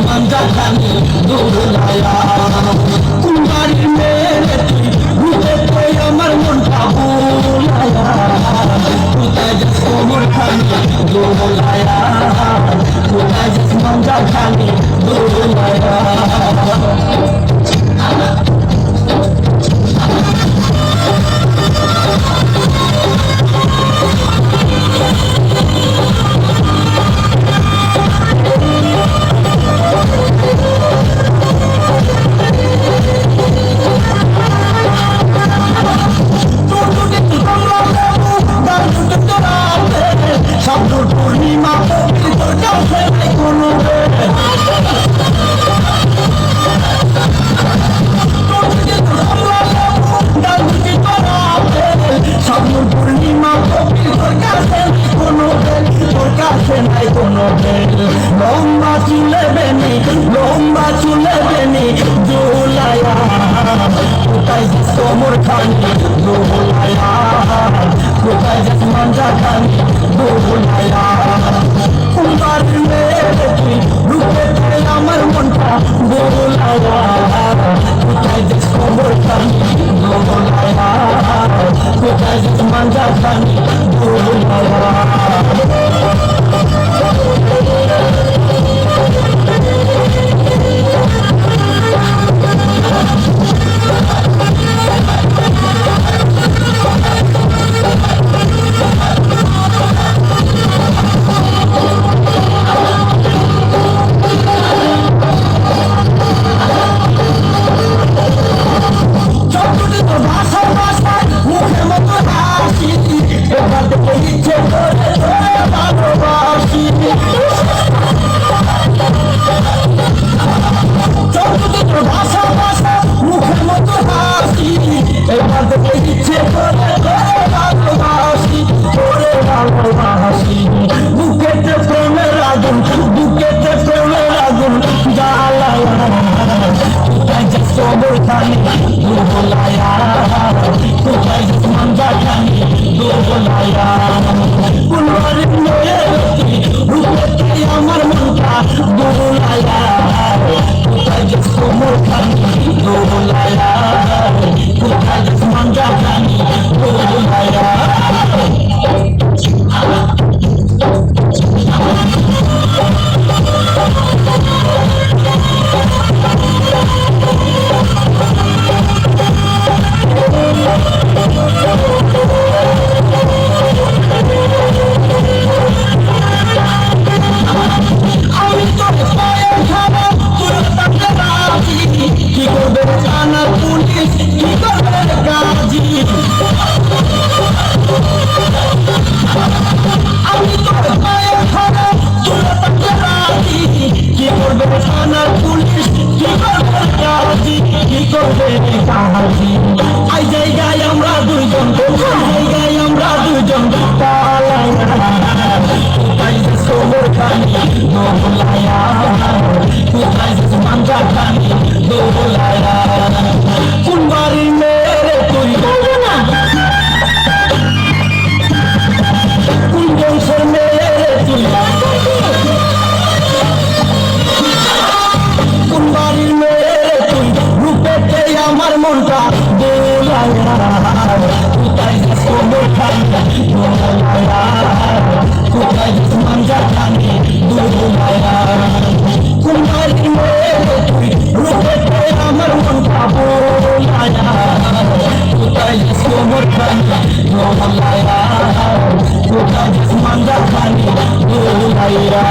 মাঞ্জা খানি দোলায়া কুমারী মেরে তুই ঘুরে তুই আমার মনটা বুলায়া কোথায় যাস কোমর খানি দোলায়া কোথায় যাস মাঞ্জা খানি দোলায়া পূর্ণিমা তোর কাছে নাই কোনো পূর্ণিমা তোর কাছে কোনো তোর কাছে নাই কোনো লম্বা চুলে বেনি লম্বা চুলে বেনি দোলায়া কোথায় যাস কোমর খানি দোলায়া কোথায় যাস মাঞ্জা খানি দোলায়া কুমার মেরে তুই রূপে তুই আমার মনটা দোলায়া কোথায় যাস কোমর খানি দোলায়া কোথায় যাস মাঞ্জা খানি দোলায়া বুকেতে প্রেমের আগুন বুকেতে প্রেমের আগুন জ্বালায়া কোথায় যাস কোমর খানি দোলায়া কোথায় যাস মাঞ্জা খানি দোলায়া কুমারী মেয়ে রূপে আমার মনটা দোলায়া কোথায় যাস কোমর খানি দোলায়া কোথায় যাস মাঞ্জা খানি দোলায়া আই জায়গায় আমরা দুইজন জায়গায় আমরা দুইজন কোথায় যাস কোমর খানি দোলায়া কোথায় যাস মাঞ্জা খানি দোলায়া কুমারী মেরে তুই কোন বংশের মেরে তুই কুমারী মেরে তুই রূপেতে আমার মনটা দোলায়া কোথায় যাস কোমর খানি দোলায়া কোথায় যাস মাঞ্জা খানি দোলায়া কুমারী মেরে তুই রূপেতে আমার মনটা দোলায়া কোথায় যাস কোমর খানি দোলায়া কোথায় যাস মাঞ্জা খানি দোলায়া